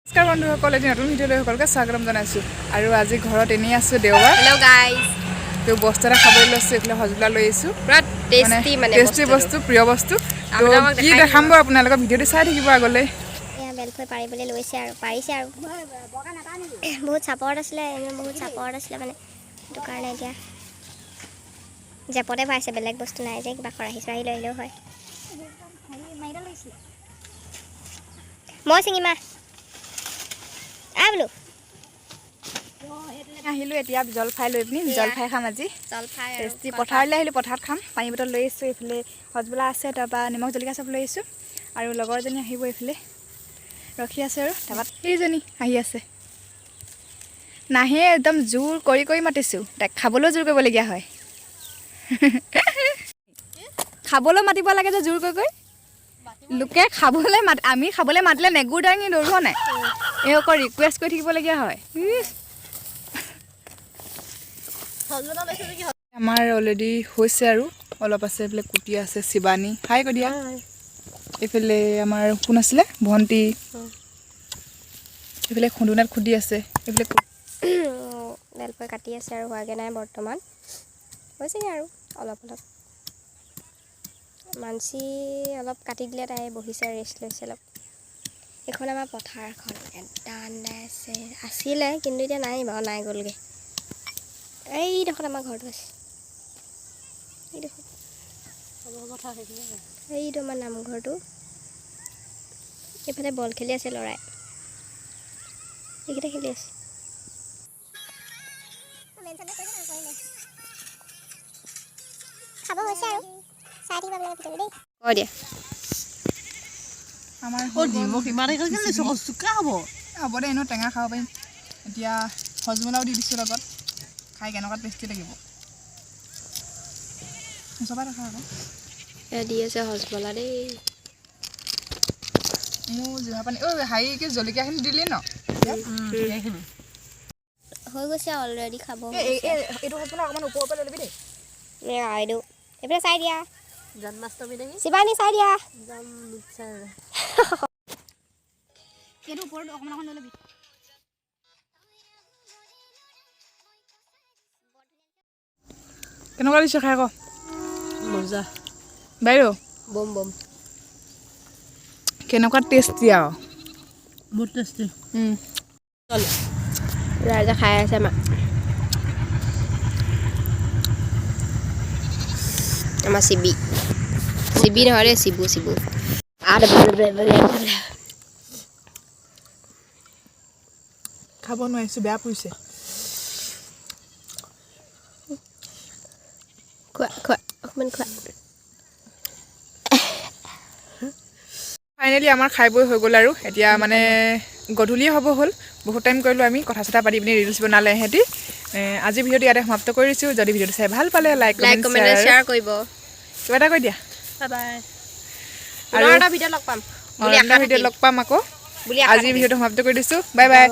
নমস্কাৰ বন্ধুসকল, এটি নতুন ভিডিঅ'লৈ সকলোকে স্বাগতম জনাইছোঁ। আৰু আজি ঘৰত এনেই আছোঁ, দেওবাৰ। Hello' guys. তো বস্তু এটা খাবলৈ লৈছোঁ, এইফালে সজুলা লৈ আহিছোঁ। পুৰা টেষ্টি বস্তু, প্ৰিয় বস্তু। তো কি দেখাম বাৰু আপোনালোকৰ ভিডিঅ'টো চাই থাকিব আগলৈ। এয়া বেলফৈ পাৰিবলৈ লৈছে আৰু পাৰিছে আৰু বহুত চাপৰ্ট আছিলে মানে সেইটো কাৰণে এতিয়া জেপতে পাইছে, বেলেগ বস্তু নাই যে কিবা খৰাহি চৰাহি লৈ আহিলেও হয়। মই চিঙিমা বোলো আহিলোঁ এতিয়া জলফাই লৈ পিনি জলফাই খাম আজি। জলফাই টেষ্টি পথাৰলৈ আহিলোঁ, পথাৰত খাম। পানী বটল লৈ আহিছোঁ, এইফালে সজবলা আছে, তাৰপৰা নিমখ জলকীয়া চব লৈ আহিছোঁ। আৰু লগৰজনী আহিব, এইফালে ৰখি আছে আৰু তাৰপৰা সেইজনী আহি আছে। নাহে, একদম জোৰ কৰি কৰি মাতিছোঁ, তাইক খাবলৈও জোৰ কৰিবলগীয়া হয়। খাবলৈ মাতিব লাগে যে জোৰ কৰি লোকে খাবলৈ আমি খাবলৈ মাতিলে নেগুৰ দাঙি দৌৰোঁ নাই, এই অকল ৰিকুৱেষ্ট কৰি থাকিবলগীয়া হয়। আমাৰ অলৰেডি হৈছে আৰু অলপ আছে, এইফালে কুটি আছে শিৱানী, হাই কৈ দিয়া। এইফালে আমাৰ কোন আছিলে, ভণ্টি, এইফালে খুন্দুনাত খুন্দি আছে, এইফালে বেলফৈ কাটি আছে আৰু হোৱাগৈ নাই বৰ্তমান, হৈছেগৈ আৰু অলপ মানচি অলপ কাটি দিলে, তাই বহিছে, ৰেষ্ট লৈছে অলপ। এইখন আমাৰ পথাৰখন আছিলে, কিন্তু এতিয়া নাই বাৰু, নাই গ'লগৈ। এইডোখৰত আমাৰ ঘৰটো আছে, এইটো আমাৰ নামঘৰটো। এইফালে বল খেলি আছে ল'ৰাই, এইকেইটা খেলি আছে। খাব হৈছে আৰু চাই থাকিব লাগে ভিতৰত দেই। কৈ দিয়া। আমাৰ হ'ব দে, এনেও টেঙা খাব পাৰিম। এতিয়া সজমলাও দি দিছোঁ লগত, খাই কেনেকুৱা টেষ্টি লাগিব। চবাই দেখা আকৌ দি আছে হজমলা দেই। মোৰ জিভা পানী হেৰি কি জলকীয়াখিনি দিলি ন, হৈ গৈছে অলৰেডি, খাব এইটো হজমলা অকণমান ওপৰৰ পৰা লৈ ল'বি দেই। এইটো এইফালে চাই দিয়া, জন্মাষ্টমী দেখি শিৱানী চাই দিয়া। এইটো ওপৰত অকণমান অকণমান লৈ ল'বি। কেনেকুৱা দিছে খাই আকৌ? মজা বাইদেউ, বম বম, কেনেকুৱা টেষ্টি আৰু বহুত টেষ্টি। ৰাইজে খাই আছে আমাৰ চিবি নহয় দেই, চিবু খাব নোৱাৰিছোঁ, বেয়া পৰিছে। খোৱা অকণমান খোৱা। ফাইনেলি আমাৰ খাই বৈ হৈ গ'ল আৰু এতিয়া মানে গধূলিয়ে হ'ব হ'ল। বহুত টাইম কৰিলোঁ আমি, কথা চথা পাতি পিনি ৰিলচ বনালে সিহঁতি। আজি ভিডিঅ'টো ইয়াতে সমাপ্ত কৰিছোঁ। যদি ভিডিঅ'টো চাই ভাল পালে লাইক কমেণ্ট শ্বেয়াৰ কৰিব। কিবা এটা কৈ দিয়া। Bye bye. আৰু এটা ভিডিঅ' লগ পাম ভিডিঅ'ত লগ পাম আকৌ। আজি ভিডিঅ'টো সমাপ্ত কৰি দিছোঁ। Bye bye.